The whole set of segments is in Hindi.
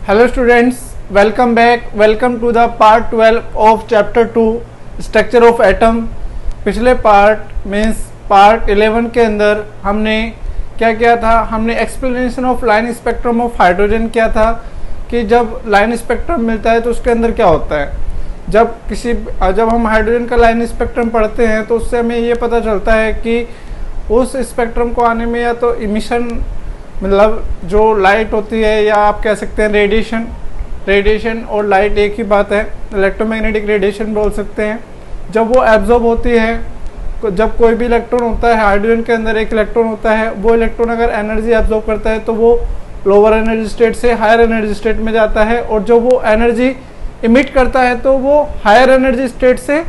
Hello students, welcome back. Welcome to the part 12 of chapter 2 structure of atom. पिछले पार्ट मीन्स पार्ट 11 के अंदर हमने क्या किया था, हमने explanation of line spectrum of hydrogen किया था कि जब लाइन स्पेक्ट्रम मिलता है तो उसके अंदर क्या होता है। जब हम हाइड्रोजन का लाइन स्पेक्ट्रम पढ़ते हैं तो उससे हमें ये पता चलता है कि उस स्पेक्ट्रम को आने में या तो इमिशन मतलब जो लाइट होती है या आप कह सकते हैं रेडिएशन और लाइट एक ही बात है, इलेक्ट्रोमैग्नेटिक रेडिएशन बोल सकते हैं। जब वो एब्जॉर्ब होती है, जब कोई भी इलेक्ट्रॉन होता है, हाइड्रोजन के अंदर एक इलेक्ट्रॉन होता है, वो इलेक्ट्रॉन अगर एनर्जी एब्जॉर्ब करता है तो वो लोअर एनर्जी स्टेट से हायर एनर्जी स्टेट में जाता है, और जो वो एनर्जी इमिट करता है तो वो हायर एनर्जी स्टेट से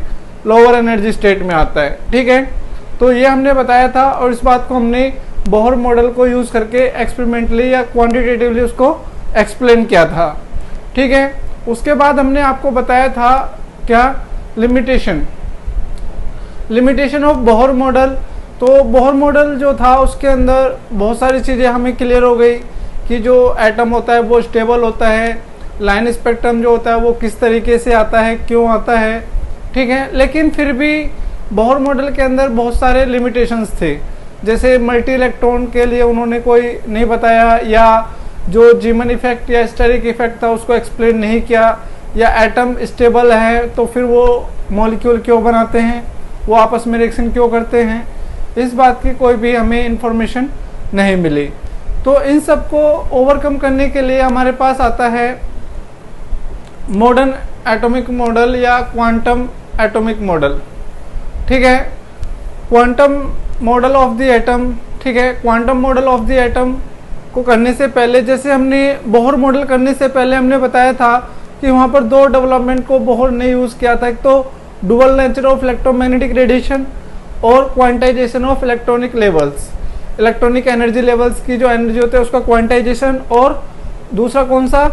लोअर एनर्जी स्टेट में आता है। ठीक है, तो ये हमने बताया था और इस बात को हमने बोहर मॉडल को यूज करके एक्सपेरिमेंटली या क्वांटिटेटिवली उसको एक्सप्लेन किया था। ठीक है, उसके बाद हमने आपको बताया था क्या, लिमिटेशन ऑफ बोहर मॉडल। तो बोहर मॉडल जो था उसके अंदर बहुत सारी चीज़ें हमें क्लियर हो गई कि जो एटम होता है वो स्टेबल होता है, लाइन स्पेक्ट्रम जो होता है वो किस तरीके से आता है, क्यों आता है। ठीक है, लेकिन फिर भी बोहर मॉडल के अंदर बहुत सारे लिमिटेशंस थे, जैसे मल्टी इलेक्ट्रॉन के लिए उन्होंने कोई नहीं बताया, या जो जीमन इफेक्ट या स्टेरिक इफेक्ट था उसको एक्सप्लेन नहीं किया, या एटम स्टेबल है तो फिर वो मॉलिक्यूल क्यों बनाते हैं, वो आपस में रिएक्शन क्यों करते हैं, इस बात की कोई भी हमें इंफॉर्मेशन नहीं मिली। तो इन सब को ओवरकम करने के लिए हमारे पास आता है मॉडर्न एटॉमिक मॉडल या क्वांटम एटॉमिक मॉडल। ठीक है, quantum model of the atom. ठीक है, quantum model of the atom को करने से पहले, जैसे हमने बोहर मॉडल करने से पहले हमने बताया था कि वहाँ पर दो डेवलपमेंट को बोहर ने यूज़ किया था, एक तो dual nature of electromagnetic radiation और quantization of electronic levels, electronic energy levels की जो एनर्जी होती है उसका क्वांटाइजेशन, और दूसरा कौन सा,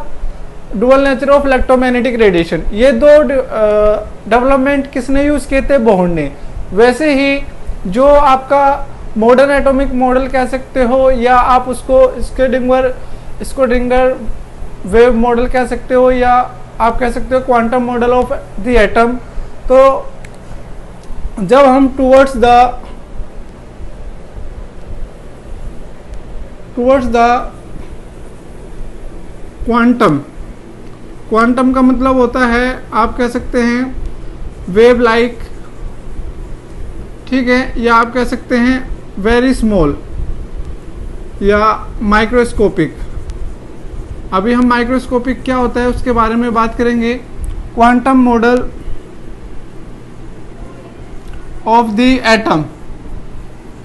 dual nature of electromagnetic radiation. ये दो डेवलपमेंट किसने यूज़ किए थे, बोहर ने। वैसे ही जो आपका मॉडर्न एटॉमिक मॉडल कह सकते हो, या आप उसको स्क्रोडिंगर वेव मॉडल कह सकते हो, या आप कह सकते हो quantum model of the atom. तो जब हम टुवर्ड्स द क्वांटम का मतलब होता है, आप कह सकते हैं वेव लाइक, ठीक है, या आप कह सकते हैं वेरी स्मॉल या माइक्रोस्कोपिक। अभी हम माइक्रोस्कोपिक क्या होता है उसके बारे में बात करेंगे। Quantum model of the atom.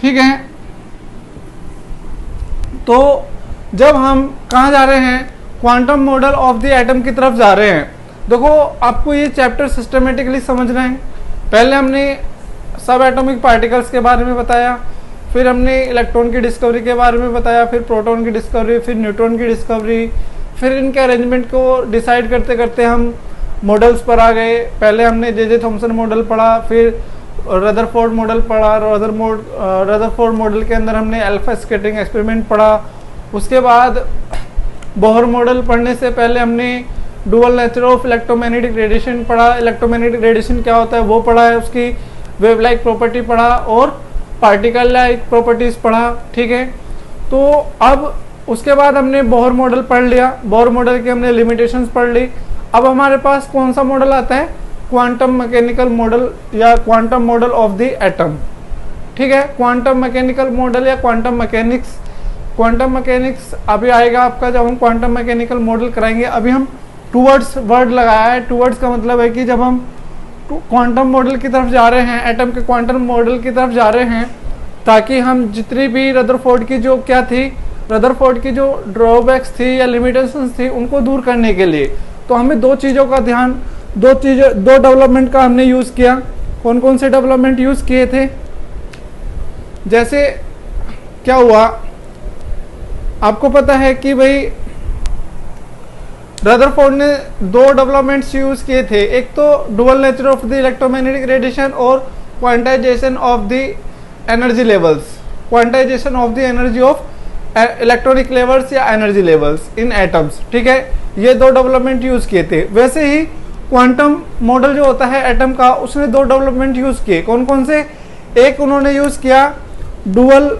ठीक है, तो जब हम कहाँ जा रहे हैं, quantum model of the atom की तरफ जा रहे हैं। देखो, आपको ये चैप्टर सिस्टमेटिकली समझना है। पहले हमने सब एटॉमिक पार्टिकल्स के बारे में बताया, फिर हमने इलेक्ट्रॉन की डिस्कवरी के बारे में बताया, फिर प्रोटॉन की डिस्कवरी, फिर न्यूट्रॉन की डिस्कवरी, फिर इनके अरेंजमेंट को डिसाइड करते करते हम मॉडल्स पर आ गए। पहले हमने जे थॉमसन मॉडल पढ़ा, फिर रदरफोर्ड मॉडल पढ़ा, रदरफोर्ड मॉडल के अंदर हमने अल्फा स्कैटरिंग एक्सपेरिमेंट पढ़ा। उसके बाद बोहर मॉडल पढ़ने से पहले हमने dual nature of electromagnetic radiation पढ़ा, इलेक्ट्रोमैग्नेटिक रेडिएशन क्या होता है वो पढ़ा है, उसकी वेव लाइक प्रॉपर्टी पढ़ा और पार्टिकल लाइक प्रॉपर्टीज पढ़ा। ठीक है, तो अब उसके बाद हमने बोहर मॉडल पढ़ लिया, बोहर मॉडल की हमने लिमिटेशंस पढ़ ली। अब हमारे पास कौन सा मॉडल आता है, क्वांटम मैकेनिकल मॉडल या quantum model of the atom. ठीक है, क्वांटम मैकेनिकल मॉडल या क्वांटम मैकेनिक्स अभी आएगा आपका जब हम क्वांटम मैकेनिकल मॉडल कराएंगे। अभी हम टूवर्ड्स वर्ड लगाया है। टूवर्ड्स का मतलब है कि जब हम क्वांटम मॉडल की तरफ जा रहे हैं, एटम के क्वांटम मॉडल की तरफ जा रहे हैं, ताकि हम जितनी भी रदरफोर्ड की जो क्या थी, रदरफोर्ड की जो ड्रॉबैक्स थी या लिमिटेशंस थी उनको दूर करने के लिए, तो हमें दो चीज़ों का ध्यान, दो डेवलपमेंट का हमने यूज़ किया। कौन कौन से डेवलपमेंट यूज़ किए थे, जैसे क्या हुआ आपको पता है कि भाई रदरफोर्ड ने दो डेवलपमेंट्स यूज किए थे, एक तो dual nature of the electromagnetic radiation और quantization of the energy levels, quantization of the energy of electronic levels या एनर्जी लेवल्स इन एटम्स। ठीक है, ये दो डेवलपमेंट यूज किए थे। वैसे ही क्वांटम मॉडल जो होता है एटम का, उसने दो डेवलपमेंट यूज किए। कौन कौन से? एक उन्होंने यूज किया dual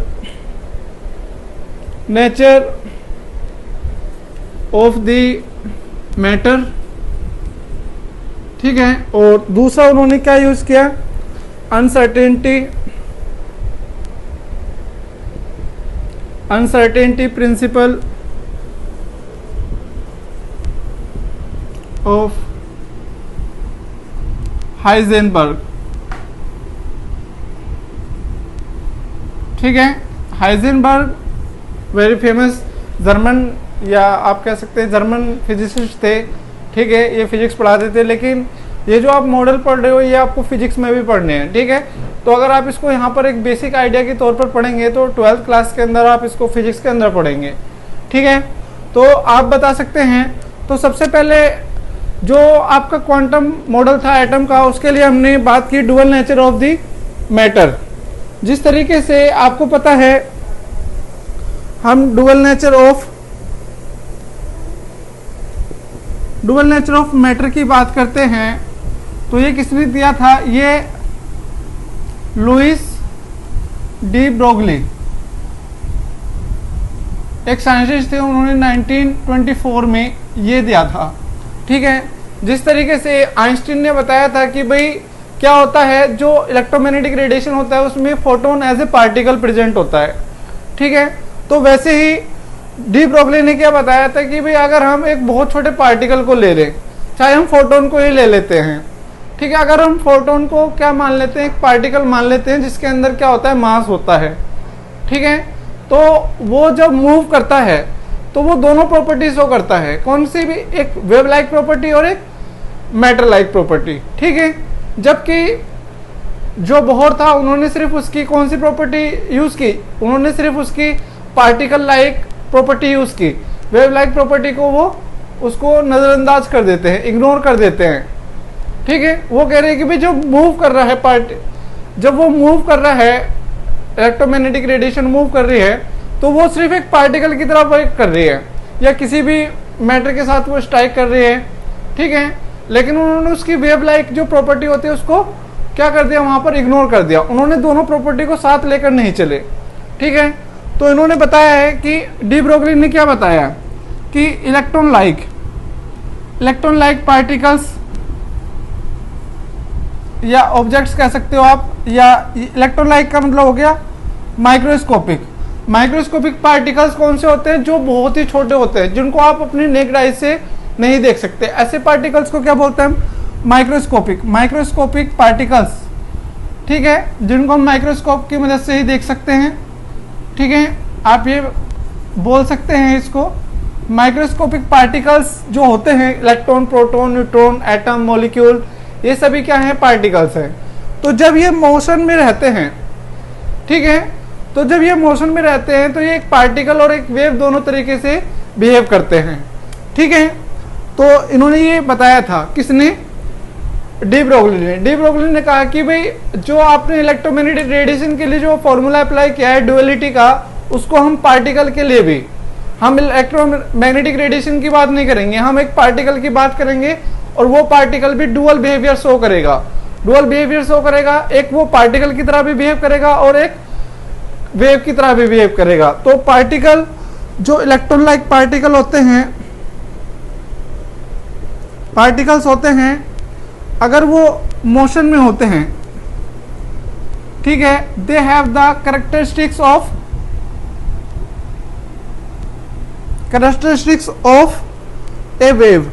nature of the matter, ठीक है, और दूसरा उन्होंने क्या यूज किया? अनसर्टेनिटी प्रिंसिपल ऑफ हाइजेनबर्ग, ठीक है। हाइजेनबर्ग वेरी फेमस जर्मन, या आप कह सकते हैं जर्मन फिजिसिस्ट थे, ठीक है। ये फिजिक्स पढ़ाते थे, लेकिन ये जो आप मॉडल पढ़ रहे हो ये आपको फिजिक्स में भी पढ़ने हैं, ठीक है। तो अगर आप इसको यहाँ पर एक बेसिक आइडिया के तौर पर पढ़ेंगे तो 12th क्लास के अंदर आप इसको फिजिक्स के अंदर पढ़ेंगे, ठीक है। तो आप बता सकते हैं, तो सबसे पहले जो आपका क्वांटम मॉडल था एटम का, उसके लिए हमने बात की dual nature of the matter. जिस तरीके से आपको पता है हम डुअल नेचर ऑफ मैटर की बात करते हैं, तो ये किसने दिया था? ये लुइस डी ब्रोगली एक साइंटिस्ट थे, उन्होंने 1924 में ये दिया था, ठीक है। जिस तरीके से आइंस्टीन ने बताया था कि भाई क्या होता है, जो इलेक्ट्रोमैग्नेटिक रेडिएशन होता है उसमें photon as a particle present होता है, ठीक है। तो वैसे ही डी ब्रोगली ने क्या बताया था कि भाई अगर हम एक बहुत छोटे पार्टिकल को ले लें, चाहे हम फोटोन को ही ले लेते हैं, ठीक है। अगर हम फोटोन को क्या मान लेते हैं? एक पार्टिकल मान लेते हैं जिसके अंदर क्या होता है? मास होता है, ठीक है। तो वो जब मूव करता है तो वो दोनों प्रॉपर्टी शो करता है, कौन सी भी? एक वेव लाइक प्रॉपर्टी और एक मैटर लाइक प्रॉपर्टी, ठीक है। जबकि जो बोहर था उन्होंने सिर्फ उसकी कौन सी प्रॉपर्टी यूज की? उन्होंने सिर्फ उसकी पार्टिकल लाइक प्रॉपर्टी यूज की। वेव लाइक प्रॉपर्टी को वो उसको नजरअंदाज कर देते हैं, इग्नोर कर देते हैं, ठीक है। वो कह रहे हैं कि भाई जो मूव कर रहा है जब वो मूव कर रहा है, इलेक्ट्रोमैग्नेटिक रेडिएशन मूव कर रही है, तो वो सिर्फ एक पार्टिकल की तरह वर्क कर रही है, या किसी भी मैटर के साथ वो स्ट्राइक कर रही है, ठीक है। लेकिन उन्होंने उसकी वेव लाइक जो प्रॉपर्टी होती है उसको क्या कर दिया? वहां पर इग्नोर कर दिया। उन्होंने दोनों प्रॉपर्टी को साथ लेकर नहीं चले, ठीक है। तो इन्होंने बताया है कि डी ब्रोगली ने क्या बताया कि इलेक्ट्रॉन लाइक पार्टिकल्स या ऑब्जेक्ट्स कह सकते हो आप, या इलेक्ट्रॉन लाइक का मतलब हो गया माइक्रोस्कोपिक पार्टिकल्स कौन से होते हैं? जो बहुत ही छोटे होते हैं, जिनको आप अपनी नेक्ड आई से नहीं देख सकते। ऐसे पार्टिकल्स को क्या बोलते हैं हम? माइक्रोस्कोपिक पार्टिकल्स, ठीक है, जिनको हम माइक्रोस्कोप की मदद से ही देख सकते हैं, ठीक है। आप ये बोल सकते हैं इसको माइक्रोस्कोपिक पार्टिकल्स जो होते हैं, electron, proton, neutron, atom, molecule, ये सभी क्या हैं? पार्टिकल्स हैं। तो जब ये मोशन में रहते हैं, ठीक है, तो जब ये मोशन में रहते हैं तो ये एक पार्टिकल और एक वेव दोनों तरीके से बिहेव करते हैं, ठीक है। तो इन्होंने ये बताया था, किसने? डी ब्रोगली ने कहा कि भाई जो आपने इलेक्ट्रोमैग्नेटिक रेडिएशन के लिए जो फॉर्मूला अप्लाई किया है ड्युअलिटी का, उसको हम पार्टिकल के लिए भी, हम इलेक्ट्रोमैग्नेटिक रेडिएशन की बात नहीं करेंगे, हम एक पार्टिकल की बात करेंगे, और वो पार्टिकल भी डुअल बिहेवियर शो करेगा। एक वो पार्टिकल की तरह भी बिहेव करेगा और एक वेव की तरह भी बिहेव करेगा। तो पार्टिकल जो इलेक्ट्रॉन लाइक पार्टिकल्स होते हैं, अगर वो मोशन में होते हैं, ठीक है, they have the characteristics of A wave,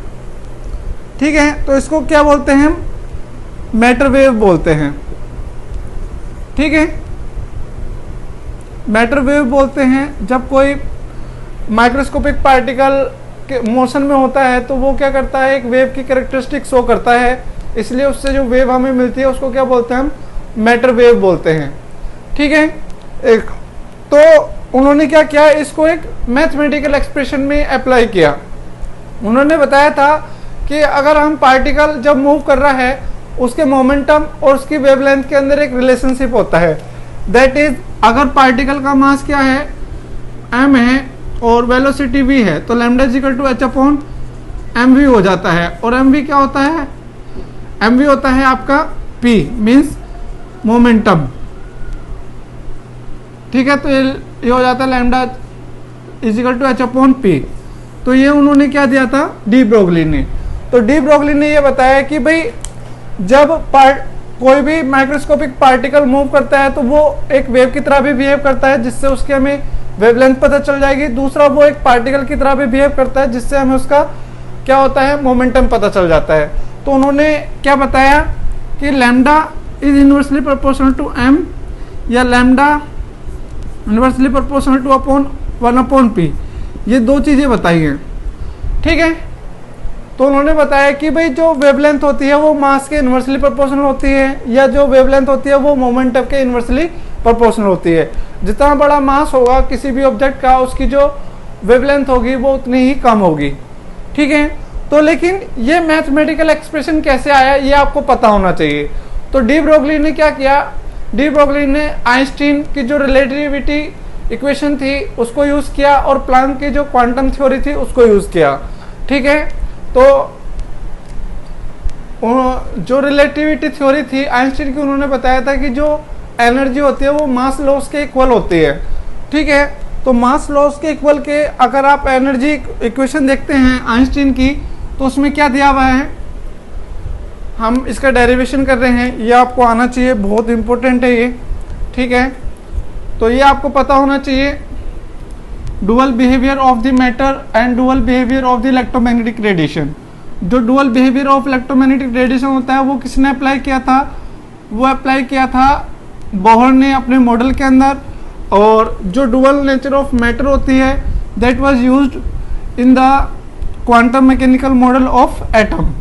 ठीक है। तो इसको क्या बोलते हैं? हम मैटर वेव बोलते हैं, ठीक है। मैटर वेव बोलते हैं जब कोई माइक्रोस्कोपिक पार्टिकल के मोशन में होता है तो वो क्या करता है? एक वेव की कैरेक्टरिस्टिक शो करता है, इसलिए उससे जो वेव हमें मिलती है उसको क्या बोलते हैं? हम मैटर वेव बोलते हैं, ठीक है। एक तो उन्होंने क्या किया? इसको एक मैथमेटिकल एक्सप्रेशन में अप्लाई किया। उन्होंने बताया था कि अगर हम पार्टिकल जब मूव कर रहा है, उसके मोमेंटम और उसकी वेवलेंथ के अंदर एक रिलेशनशिप होता है, दैट इज अगर पार्टिकल का मास क्या है? m है और वेलोसिटी v है, तो lambda equal to h upon mv हो जाता है। और mv क्या होता है? mv होता है आपका p मीन्स मोमेंटम। ठीक है, तो ये हो जाता है lambda equal to H upon P. तो ये उन्होंने क्या दिया था? डी ब्रोगली ने। तो डी ब्रोगली ने ये बताया कि भाई जब कोई भी माइक्रोस्कोपिक पार्टिकल मूव करता है तो वो एक वेव की तरह भी बिहेव करता है, जिससे उसके हमें वेवलेंथ पता चल जाएगी। दूसरा, वो एक पार्टिकल की तरह भी बिहेव करता है, जिससे हमें उसका क्या होता है? मोमेंटम पता चल जाता है। तो उन्होंने क्या बताया कि lambda is inversely proportional to M, या lambda inversely proportional to upon 1 upon P. ये दो चीजें बताई हैं। ठीक है, तो उन्होंने बताया कि भाई जो वेवलेंथ होती है वो मास के इनवर्सली प्रोपोर्शनल होती है, या जो वेवलेंथ होती है वो मोमेंटम के इनवर्सली प्रोपोर्शनल होती है। जितना बड़ा मास होगा किसी भी ऑब्जेक्ट का, उसकी जो वेवलेंथ होगी वो उतनी ही कम होगी। ठीक है, तो लेकिन ये मैथमेटिकल एक्सप्रेशन कैसे आया ये आपको पता होना चाहिए। तो डी ब्रोगली ने क्या किया? डी ब्रोगली ने आइंस्टीन की जो रिलेटिविटी इक्वेशन थी उसको यूज किया, और प्लैंक की जो क्वांटम थ्योरी थी उसको यूज किया। ठीक है, तो जो रिलेटिविटी थ्योरी थी आइंस्टीन की, उन्होंने बताया था कि जो एनर्जी होती है वो मास लॉस के इक्वल होती है। ठीक है, तो मास लॉस के इक्वल के अगर आप एनर्जी इक्वेशन देखते हैं आइंस्टीन की, तो उसमें क्या दिया हुआ है? हम इसका डेरिवेशन कर रहे हैं, ये आपको आना चाहिए, बहुत इंपॉर्टेंट है ये। ठीक है, तो ये आपको पता होना चाहिए, dual behaviour of the matter and dual behaviour of the electromagnetic radiation. जो dual behaviour of electromagnetic radiation होता है वो किसने अप्लाई किया था? वो अप्लाई किया था बोहर ने अपने मॉडल के अंदर। और जो डुअल नेचर ऑफ मैटर होती है that was used in the quantum mechanical model of atom.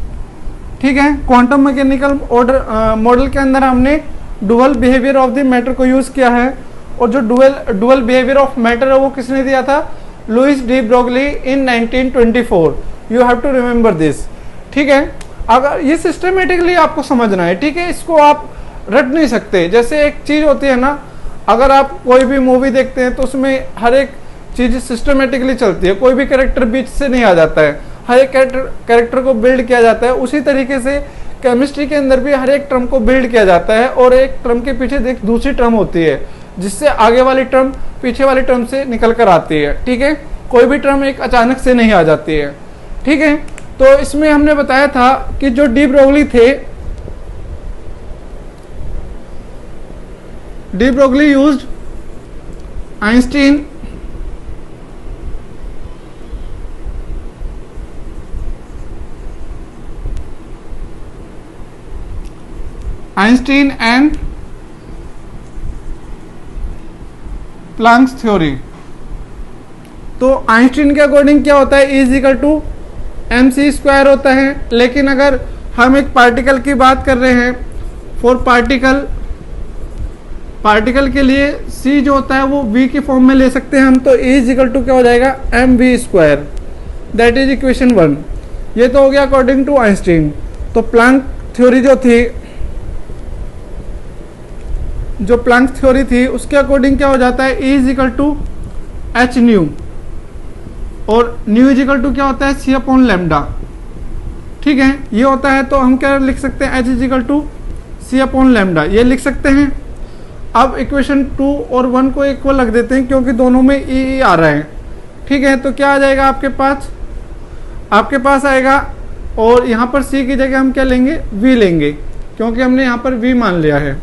ठीक है, क्वांटम मैकेनिकल मॉडल के अंदर हमने dual behaviour of the matter को यूज किया है। और जो डुअल बिहेवियर ऑफ मैटर है वो किसने दिया था? Louis de Broglie in 1924। You have to remember this. ठीक है, अगर ये सिस्टमेटिकली आपको समझना है। ठीक है, इसको आप रट नहीं सकते। जैसे एक चीज होती है ना, अगर आप कोई भी मूवी देखते हैं तो उसमें हर एक चीज सिस्टमेटिकली चलती है, कोई भी कैरेक्टर बीच से नहीं आ जाता है, हर एक कैरेक्टर को बिल्ड किया जाता है। उसी तरीके से केमिस्ट्री के अंदर भी हर एक टर्म को बिल्ड किया जाता है, और एक टर्म के पीछे एक दूसरी टर्म होती है, जिससे आगे वाली टर्म पीछे वाली टर्म से निकल कर आती है। ठीक है, कोई भी टर्म एक अचानक से नहीं आ जाती है। ठीक है, तो इसमें हमने बताया था कि जो डी ब्रोगली थे, de Broglie used Einstein and Planck's theory. तो आइंस्टीन के अकॉर्डिंग क्या होता है? E equal to mc square होता है। लेकिन अगर हम एक पार्टिकल की बात कर रहे हैं, फॉर पार्टिकल के लिए c जो होता है वो v की फॉर्म में ले सकते हैं हम। तो E इक्वल टू क्या हो जाएगा? mv square. That is equation 1। ये तो हो गया अकॉर्डिंग टू आइंस्टीन। तो प्लैंक थ्योरी जो प्लैंक थ्योरी थी उसके अकॉर्डिंग क्या हो जाता है? E equal to H nu, और न्यू इक्वल टू क्या होता है? c upon lambda. ठीक है, ये होता है। तो हम क्या लिख सकते हैं? h equal to c upon lambda, ये लिख सकते हैं। अब इक्वेशन 2 और 1 को इक्वल रख देते हैं, क्योंकि दोनों में e आ रहा है। ठीक है, तो क्या आ जाएगा आपके पास आएगा, और यहाँ पर c की जगह हम क्या लेंगे? v लेंगे, क्योंकि हमने यहाँ पर v मान लिया है।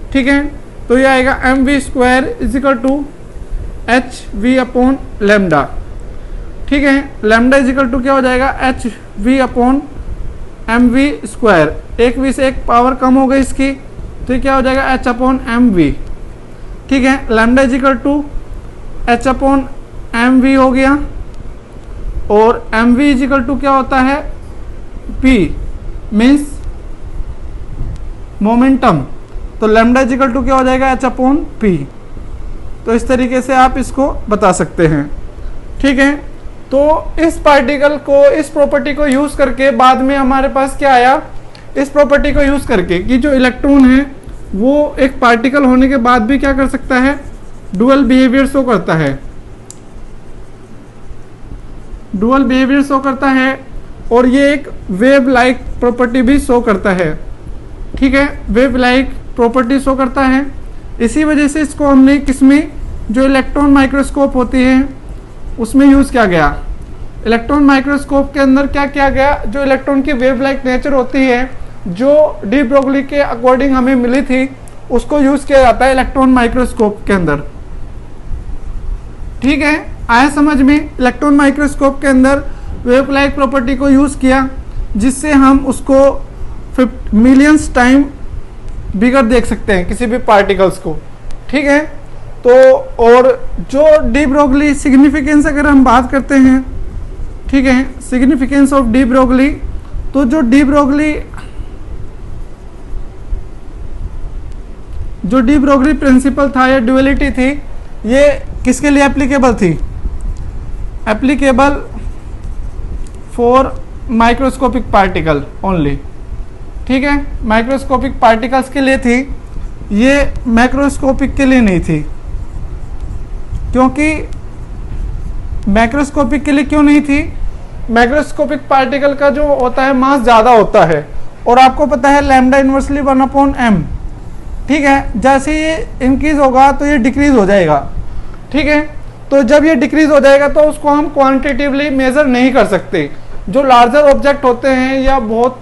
ठीक है, तो ये आएगा mv square is equal to H V upon lambda. ठीक है, लैम्डा इज इक्वल टू क्या हो जाएगा? H V upon M V square. एक वी से एक पावर कम हो गई इसकी, तो ये क्या हो जाएगा? H upon M V. ठीक है, lambda is equal to H upon M V हो गया, और M V is equal to क्या होता है? P means momentum. तो लैम्डा इज इक्वल टू क्या हो जाएगा? H upon P. तो इस तरीके से आप इसको बता सकते हैं। ठीक है, तो इस पार्टिकल को, इस प्रॉपर्टी को यूज करके बाद में हमारे पास क्या आया? इस प्रॉपर्टी को यूज करके कि जो इलेक्ट्रॉन है वो एक पार्टिकल होने के बाद भी क्या कर सकता है? डुअल बिहेवियर शो करता है। डुअल बिहेवियर शो करता है और ये एक वेव लाइक प्रॉपर्टी भी शो करता है। ठीक है, वेव लाइक प्रॉपर्टी शो करता है। इसी वजह से इसको हमने किसमें, जो इलेक्ट्रॉन माइक्रोस्कोप होती है उसमें यूज़ किया गया। इलेक्ट्रॉन माइक्रोस्कोप के अंदर क्या किया गया, जो इलेक्ट्रॉन की वेव लाइक नेचर होती है जो डी ब्रोगली के अकॉर्डिंग हमें मिली थी, उसको यूज़ किया जाता है इलेक्ट्रॉन माइक्रोस्कोप के अंदर। ठीक है, आया समझ में। इलेक्ट्रॉन माइक्रोस्कोप के अंदर वेव लाइक प्रॉपर्टी को यूज़ किया जिससे हम उसको मिलियंस टाइम बिगर देख सकते हैं किसी भी पार्टिकल्स को। ठीक है, तो और जो डी ब्रोगली सिग्निफिकेंस अगर हम बात करते हैं, ठीक है, सिग्निफिकेंस ऑफ डी ब्रोगली, तो जो डी ब्रोगली प्रिंसिपल था या ड्यूअलिटी थी, ये किसके लिए एप्लीकेबल थी, applicable for microscopic particle only. ठीक है, माइक्रोस्कोपिक पार्टिकल्स के लिए थी, ये मैक्रोस्कोपिक के लिए नहीं थी। क्योंकि मैक्रोस्कोपिक के लिए क्यों नहीं थी, मैक्रोस्कोपिक पार्टिकल का जो होता है मास ज़्यादा होता है और आपको पता है लैम्डा इनवर्सली 1/m। ठीक है, जैसे ये इंक्रीज होगा तो ये डिक्रीज हो जाएगा। ठीक है, तो जब ये डिक्रीज हो जाएगा तो उसको हम क्वांटिटेटिवली मेजर नहीं कर सकते। जो लार्जर ऑब्जेक्ट होते हैं या बहुत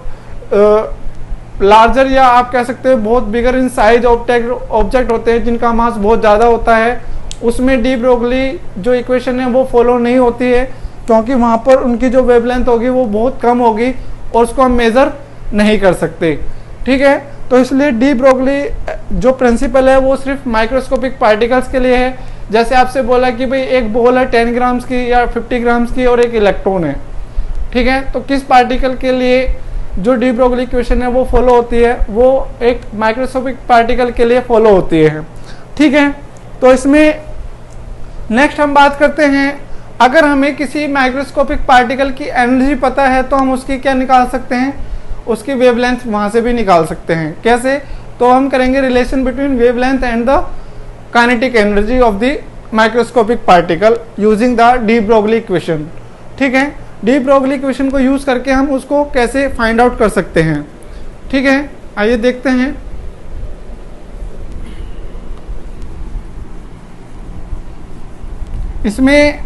लार्जर या आप कह सकते हो बहुत बिगर इन साइज ऑब्जेक्ट होते हैं जिनका मास बहुत ज़्यादा होता है, उसमें डी ब्रोगली जो इक्वेशन है वो फॉलो नहीं होती है, क्योंकि वहाँ पर उनकी जो वेवलेंथ होगी वो बहुत कम होगी और उसको हम मेज़र नहीं कर सकते। ठीक है, तो इसलिए डी ब्रोगली जो प्रिंसिपल है वो सिर्फ माइक्रोस्कोपिक पार्टिकल्स के लिए है। जैसे आपसे बोला कि भाई एक बॉल है 10 ग्राम्स की या 50 ग्राम्स की और एक इलेक्ट्रॉन है। ठीक है, तो किस पार्टिकल के लिए जो डी ब्रोगली इक्वेशन है वो फॉलो होती है, वो एक माइक्रोस्कोपिक पार्टिकल के लिए फॉलो होती है। ठीक है, तो इसमें नेक्स्ट हम बात करते हैं, अगर हमें किसी माइक्रोस्कोपिक पार्टिकल की एनर्जी पता है तो हम उसकी क्या निकाल सकते हैं, उसकी वेवलेंथ वहाँ से भी निकाल सकते हैं। कैसे, तो हम करेंगे relation between wavelength and the kinetic energy of the microscopic particle using the de Broglie equation. ठीक है, डी ब्रोगली इक्वेशन को यूज करके हम उसको कैसे फाइंड आउट कर सकते हैं। ठीक है, आइए देखते हैं। इसमें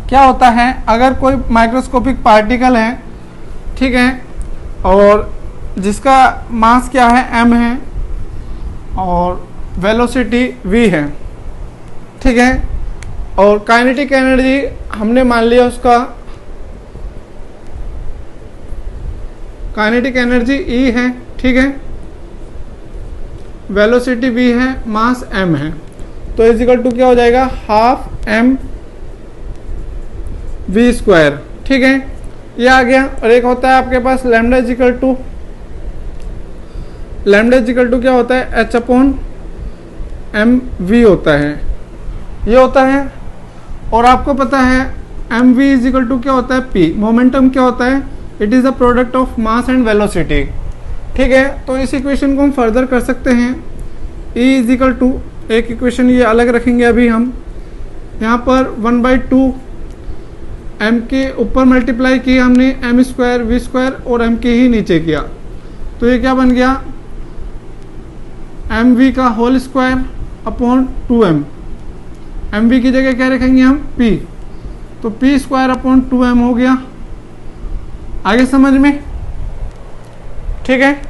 क्या होता है, अगर कोई माइक्रोस्कोपिक पार्टिकल है, ठीक है, और जिसका मास क्या है, m है और वेलोसिटी v है। ठीक है, और काइनेटिक एनर्जी हमने मान लिया उसका काइनेटिक एनर्जी E है। ठीक है, वेलोसिटी v है, मास m है, तो इजिकल टू क्या हो जाएगा, हाफ m v स्क्वायर। ठीक है, ये आ गया। और एक होता है आपके पास लैम्डा इजिकल टू क्या होता है, h/mv होता है, ये होता है। और आपको पता है mv इजिकल टू क्या होता है, p। मोमेंटम क्या होता है, it is the product of mass and velocity. ठीक है, तो इस इक्वेशन को हम फर्दर कर सकते हैं। E इजिकल टू, एक इक्वेशन ये अलग रखेंगे अभी हम, यहाँ पर 1/2 m के ऊपर मल्टीप्लाई किया हमने, m स्क्वायर v स्क्वायर और m के ही नीचे किया, तो ये क्या बन गया, mv का whole square upon 2m। mv की जगह क्या रखेंगे हम, p, तो p स्क्वायर अपॉन 2m हो गया। आगे समझ में। ठीक है,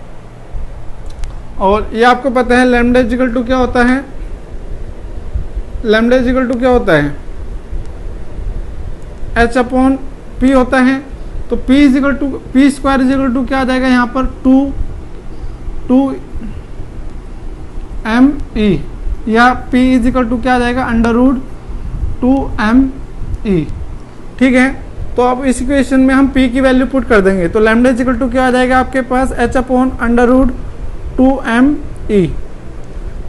और ये आपको पता है लैम्डा इजिकल टू क्या होता है, लैम्डा इजिकल टू क्या होता है, h/p होता है। तो p equal to p square equal to क्या आ जाएगा यहाँ पर, 2m_e, या p इजिकल टू क्या आ जाएगा, √2m_e। ठीक है, तो अब इस इक्वेशन में हम p की वैल्यू पुट कर देंगे, तो लैम्डा इजिकल टू क्या आ जाएगा आपके पास, h/√2m_e।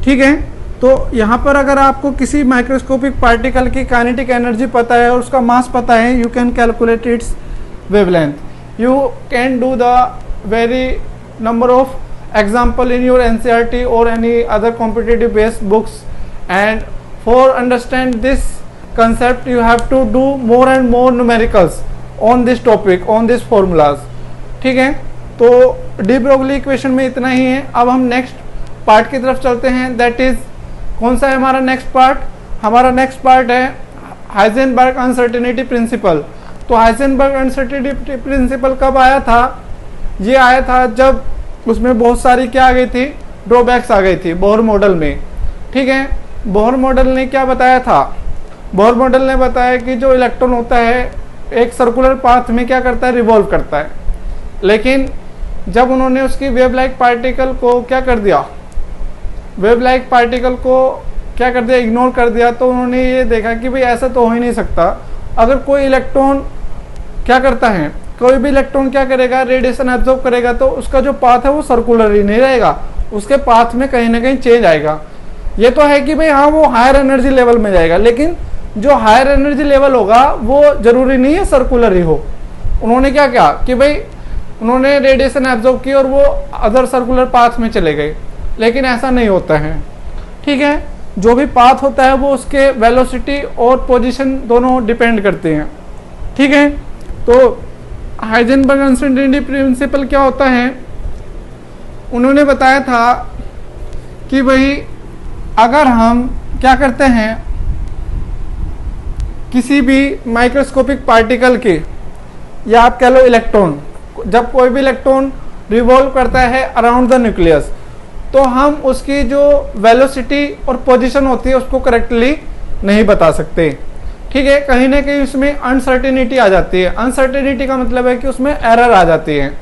ठीक है, तो यहाँ पर अगर आपको किसी माइक्रोस्कोपिक पार्टिकल की काइनेटिक एनर्जी पता है और उसका मास पता है, you can calculate its wavelength. You can do the very number of example in your NCERT और any other competitive based books, and for understand this concept you have to do more and more numericals, on this topic, on this formulas. ठीक है, तो डी ब्रोगली इक्वेशन में इतना ही है। अब हम नेक्स्ट पार्ट की तरफ चलते हैं, दैट इज कौन सा है हमारा नेक्स्ट पार्ट? हमारा नेक्स्ट पार्ट है हाइजेनबर्ग अनसर्टेनिटी प्रिंसिपल। तो हाइजेनबर्ग अनसर्टेनिटी प्रिंसिपल कब आया था? ये आया था जब उसमें बहुत सारी क्या आ गई थी, ड्रॉबैक्स आ गई थी बोहर मॉडल में। ठीक है, बोहर मॉडल ने क्या बताया था? बोहर मॉडल ने बताया कि जो इलेक्ट्रॉन होता है एक सर्कुलर पाथ में क्या करता है, रिवॉल्व करता है। लेकिन जब उन्होंने उसकी वेव लाइक पार्टिकल को क्या कर दिया, वेव लाइक पार्टिकल को क्या कर दिया, इग्नोर कर दिया, तो उन्होंने ये देखा कि भाई ऐसा तो हो ही नहीं सकता। अगर कोई इलेक्ट्रॉन क्या करता है, कोई भी इलेक्ट्रॉन क्या करेगा, रेडिएशन एब्जॉर्ब करेगा, तो उसका जो पाथ है वो सर्कुलर ही नहीं रहेगा, उसके पाथ में कहीं ना कहीं चेंज आएगा। ये तो है कि भाई हाँ वो हायर एनर्जी लेवल में जाएगा, लेकिन जो हायर एनर्जी लेवल होगा वो जरूरी नहीं है सर्कुलर ही हो। उन्होंने क्या किया कि भाई उन्होंने रेडिएशन एब्जॉर्ब की और वो अदर सर्कुलर पाथ में चले गए, लेकिन ऐसा नहीं होता है। ठीक है, जो भी पाथ होता है वो उसके वेलोसिटी और पोजीशन दोनों डिपेंड करते हैं। ठीक है, तो हाइजेनबर्ग अनसर्टेनिटी प्रिंसिपल क्या होता है, उन्होंने बताया था कि भाई अगर हम क्या करते हैं किसी भी माइक्रोस्कोपिक पार्टिकल के, या आप कह लो इलेक्ट्रॉन, जब कोई भी इलेक्ट्रॉन रिवॉल्व करता है अराउंड द न्यूक्लियस, तो हम उसकी जो वेलोसिटी और पोजीशन होती है उसको करेक्टली नहीं बता सकते। ठीक है, कहीं ना कहीं उसमें अनसर्टेनिटी आ जाती है। अनसर्टेनिटी का मतलब है कि उसमें एरर आ जाती है।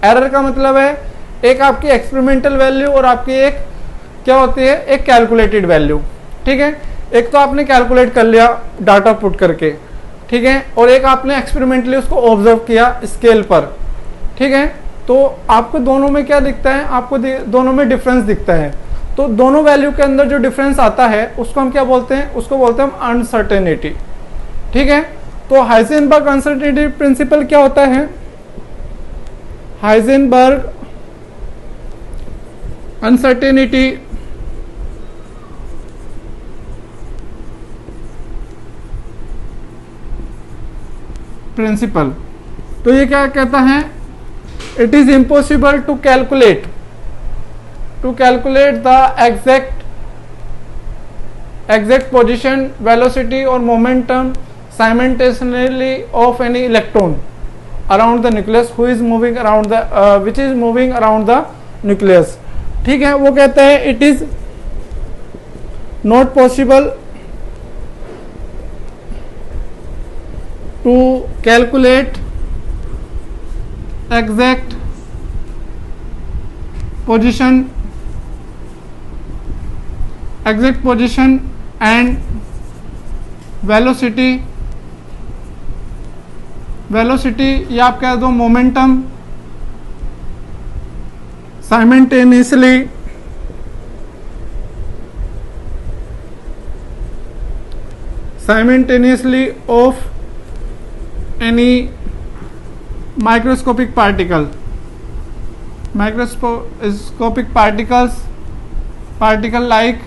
एरर का मतलब है एक आपकी एक्सपेरिमेंटल वैल्यू और आपकी एक क्या होती है, एक कैलकुलेटेड वैल्यू। ठीक है, एक तो आपने कैलकुलेट कर लिया डाटा पुट करके, ठीक है, और एक आपने एक्सपेरिमेंटली उसको ऑब्जर्व किया स्केल पर। ठीक है, तो आपको दोनों में क्या दिखता है, आपको दोनों में डिफरेंस दिखता है। तो दोनों वैल्यू के अंदर जो डिफरेंस आता है उसको हम क्या बोलते हैं, उसको बोलते हैं हम अनसर्टेनिटी। ठीक है, तो हाइजेनबर्ग अनसर्टेनिटी प्रिंसिपल क्या होता है? हाइजेनबर्ग अनसर्टेनिटी प्रिंसिपल, तो ये क्या कहता है, it is impossible to calculate the exact position, velocity और momentum simultaneously of any electron around the nucleus who is moving around the which is moving around the nucleus। ठीक है, वो कहते हैं it is not possible to calculate exact position and velocity या आप कह दो momentum simultaneously of any microscopic particle like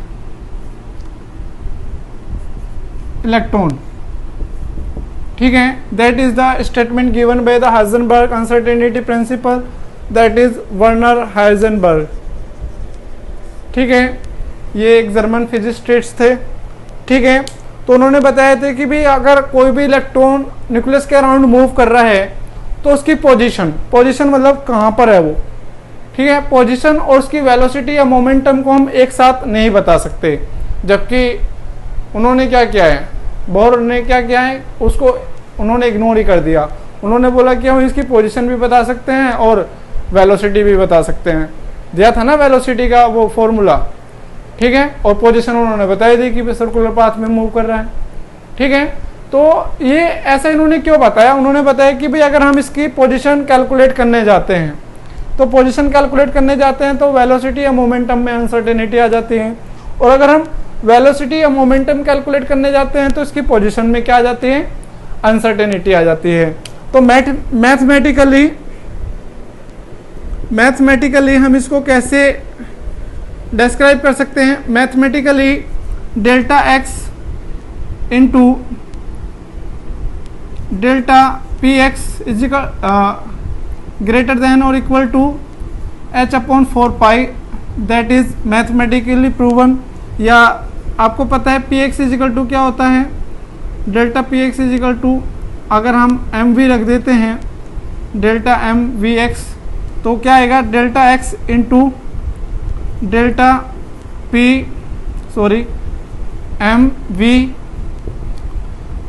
electron. ठीक है, that is the statement given by the Heisenberg uncertainty principle, that is Werner Heisenberg. ठीक है, ये एक जर्मन फिजिसिस्ट थे। ठीक है, तो उन्होंने बताया था कि भी अगर कोई भी इलेक्ट्रॉन न्यूक्लियस के अराउंड मूव कर रहा है तो उसकी पोजीशन मतलब कहाँ पर है वो। ठीक है, पोजीशन और उसकी वेलोसिटी या मोमेंटम को हम एक साथ नहीं बता सकते, जबकि उन्होंने क्या किया है, बोहर ने क्या किया है, उसको उन्होंने इग्नोर ही कर दिया। उन्होंने बोला कि हम इसकी पोजीशन भी बता सकते हैं और वेलोसिटी भी बता सकते हैं। दिया था ना वेलोसिटी का वो फॉर्मूला। ठीक है, और पोजीशन उन्होंने बताई दी कि सर्कुलर पाथ में मूव कर रहा है। ठीक है, तो ये ऐसा इन्होंने क्यों बताया, उन्होंने बताया कि भाई अगर हम इसकी पोजीशन कैलकुलेट करने जाते हैं तो वेलोसिटी या मोमेंटम में अनसर्टेनिटी आ जाती है, और अगर हम वेलोसिटी या मोमेंटम कैलकुलेट करने जाते हैं तो इसकी पोजीशन में क्या आ जाती है, अनसर्टेनिटी आ जाती है। तो मैथमेटिकली हम इसको कैसे डिस्क्राइब कर सकते हैं, mathematically delta X into delta P X is equal greater than और equal to H upon 4 pi, that is mathematically proven. या आपको पता है पी एक्स इजिकल टू क्या होता है, delta P X equal to, अगर हम एम वी रख देते हैं डेल्टा एम वी एक्स, तो क्या आएगा delta X into delta M V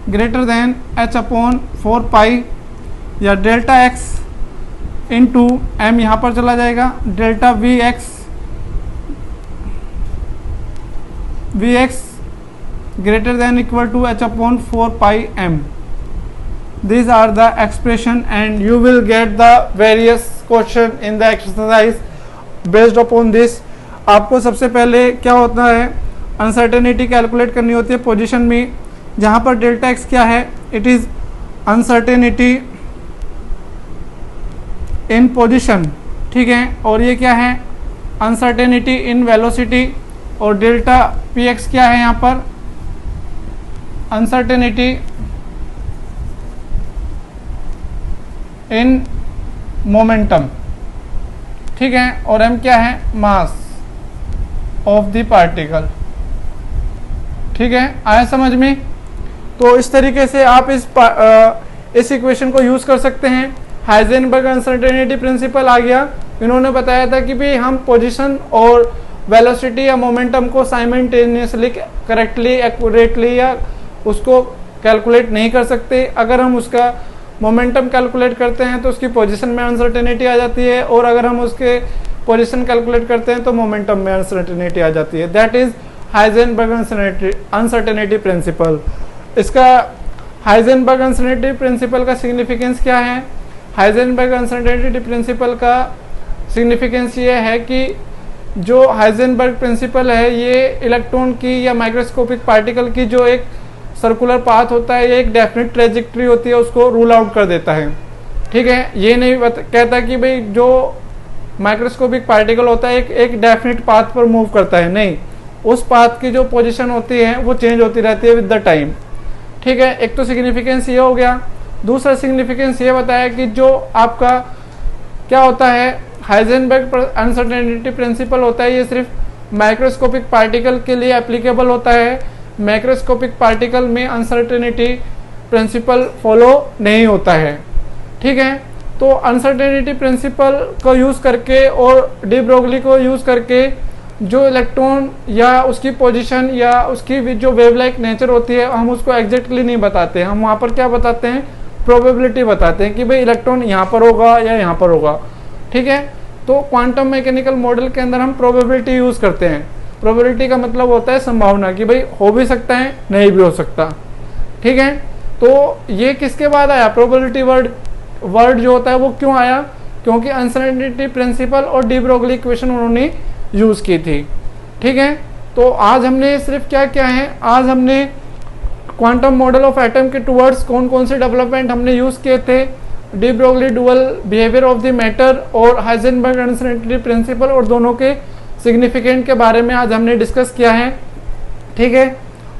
greater than H upon 4 pi, या डेल्टा एक्स इंटू एम यहाँ पर चला जाएगा delta V X greater than equal to h upon 4 pi m. These are the expression and you will get the various question in the exercise based upon this. आपको सबसे पहले क्या होता है, अनसर्टेनिटी कैलकुलेट करनी होती है पोजीशन में, जहाँ पर डेल्टा एक्स क्या है, it is uncertainty in position, ठीक है, और ये क्या है अनसर्टेनिटी इन वेलोसिटी, और डेल्टा पी एक्स क्या है यहाँ पर अनसर्टेनिटी इन मोमेंटम, ठीक है, और m क्या है मास ऑफ द पार्टिकल, ठीक है, आया समझ में। तो इस तरीके से आप इस इक्वेशन को यूज कर सकते हैं। हाइजेनबर्ग अनसर्टेनिटी प्रिंसिपल आ गया, इन्होंने बताया था कि भाई हम पोजीशन और वेलोसिटी या मोमेंटम को साइमल्टेनियसली करेक्टली एक्यूरेटली या उसको कैलकुलेट नहीं कर सकते। अगर हम उसका मोमेंटम कैलकुलेट करते हैं तो उसकी पोजीशन में अनसर्टेनिटी आ जाती है, और अगर हम उसके पोजीशन कैलकुलेट करते हैं तो मोमेंटम में अनसर्टेनिटी आ जाती है। That is Heisenberg uncertainty principle. इसका हाइजेनबर्ग अनसर्टेनिटी प्रिंसिपल का सिग्निफिकेंस क्या है? हाइजेनबर्ग अनसर्टेनिटी प्रिंसिपल का सिग्निफिकेंस ये है कि जो हाइजेनबर्ग प्रिंसिपल है ये इलेक्ट्रॉन की या माइक्रोस्कोपिक पार्टिकल की जो एक सर्कुलर पाथ होता है, ये एक डेफिनेट ट्रेजेक्ट्री होती है, उसको रूल आउट कर देता है, ठीक है। ये नहीं कहता कि भाई जो माइक्रोस्कोपिक पार्टिकल होता है एक डेफिनेट पाथ पर मूव करता है, नहीं, उस पाथ की जो पोजीशन होती है वो चेंज होती रहती है विद द टाइम, ठीक है। एक तो सिग्निफिकेंस ये हो गया। दूसरा सिग्निफिकेंस ये बताया कि जो आपका क्या होता है हाइजेनबर्ग अनसर्टेनिटी प्रिंसिपल होता है, ये सिर्फ माइक्रोस्कोपिक पार्टिकल के लिए एप्लीकेबल होता है। मैक्रोस्कोपिक पार्टिकल में अनसर्टेनिटी प्रिंसिपल फॉलो नहीं होता है, ठीक है। तो अनसर्टेनिटी प्रिंसिपल को यूज़ करके और डी ब्रोगली को यूज़ करके जो इलेक्ट्रॉन या उसकी पोजीशन या उसकी जो वेवलाइक नेचर होती है हम उसको एग्जैक्टली नहीं बताते, हम वहाँ पर क्या बताते हैं प्रोबेबिलिटी बताते हैं कि भाई इलेक्ट्रॉन यहाँ पर होगा या यहाँ पर होगा, ठीक है। तो क्वांटम मैकेनिकल मॉडल के अंदर हम प्रोबेबिलिटी यूज़ करते हैं। प्रोबेबिलिटी का मतलब होता है संभावना कि भाई हो भी सकता है नहीं भी हो सकता, ठीक है। तो ये किसके बाद आया प्रोबेबिलिटी वर्ड जो होता है वो क्यों आया? क्योंकि अनसर्टेनिटी प्रिंसिपल और डी ब्रोगली इक्वेशन उन्होंने यूज़ की थी, ठीक है। तो आज हमने सिर्फ क्या क्या है, आज हमने क्वांटम मॉडल ऑफ एटम के टुवर्ड्स कौन कौन से डेवलपमेंट हमने यूज़ किए थे, de Broglie dual behaviour of the matter और हाइजेनबर्ग अनसर्टेनिटी प्रिंसिपल, और दोनों के सिग्निफिकेंट के बारे में आज हमने डिस्कस किया है, ठीक है।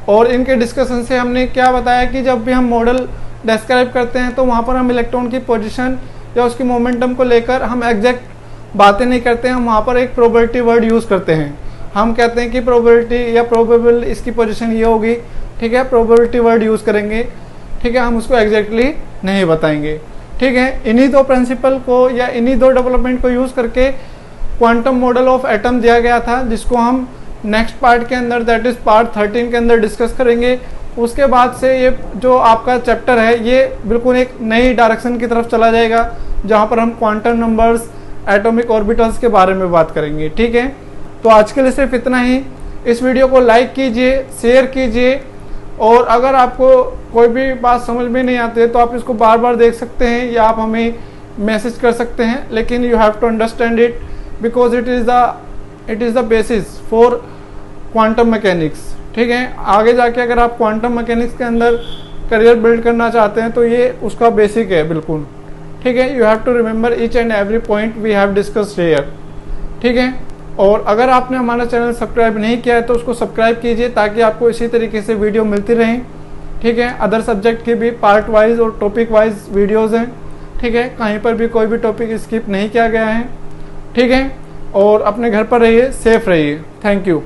और इनके डिस्कशन से हमने क्या बताया कि जब भी हम मॉडल डिस्क्राइब करते हैं तो वहाँ पर हम इलेक्ट्रॉन की पोजीशन या उसकी मोमेंटम को लेकर हम एग्जैक्ट बातें नहीं करते हैं, हम वहाँ पर एक प्रोबेबिलिटी वर्ड यूज़ करते हैं। हम कहते हैं कि प्रोबेबिलिटी या प्रोबेबल इसकी पोजीशन ये होगी, ठीक है, प्रोबेबिलिटी वर्ड यूज़ करेंगे, ठीक है, हम उसको एग्जैक्टली नहीं बताएंगे, ठीक है। इन्हीं दो प्रिंसिपल को या इन्हीं दो डेवलपमेंट को यूज़ करके क्वांटम मॉडल ऑफ एटम दिया गया था, जिसको हम नेक्स्ट पार्ट के अंदर दैट इज पार्ट 13 के अंदर डिस्कस करेंगे। उसके बाद से ये जो आपका चैप्टर है ये बिल्कुल एक नई डायरेक्शन की तरफ चला जाएगा, जहाँ पर हम क्वांटम नंबर्स एटॉमिक ऑर्बिटल्स के बारे में बात करेंगे, ठीक है। तो आज के लिए सिर्फ इतना ही। इस वीडियो को लाइक कीजिए, शेयर कीजिए, और अगर आपको कोई भी बात समझ में नहीं आती है तो आप इसको बार बार देख सकते हैं या आप हमें मैसेज कर सकते हैं, लेकिन you have to understand it because it is the basis for quantum mechanics, ठीक है। आगे जाके अगर आप क्वांटम मैकेनिक्स के अंदर करियर बिल्ड करना चाहते हैं तो ये उसका बेसिक है बिल्कुल, ठीक है। You have to remember each and every point we have discussed here, ठीक है। और अगर आपने हमारा चैनल सब्सक्राइब नहीं किया है तो उसको सब्सक्राइब कीजिए ताकि आपको इसी तरीके से वीडियो मिलती रहें, ठीक है। अदर सब्जेक्ट की भी पार्ट वाइज और टॉपिक वाइज वीडियोज़ हैं, ठीक है। कहीं पर भी कोई भी टॉपिक स्किप नहीं किया गया है, ठीक है। और अपने घर पर रहिए, सेफ रहिए। Thank you.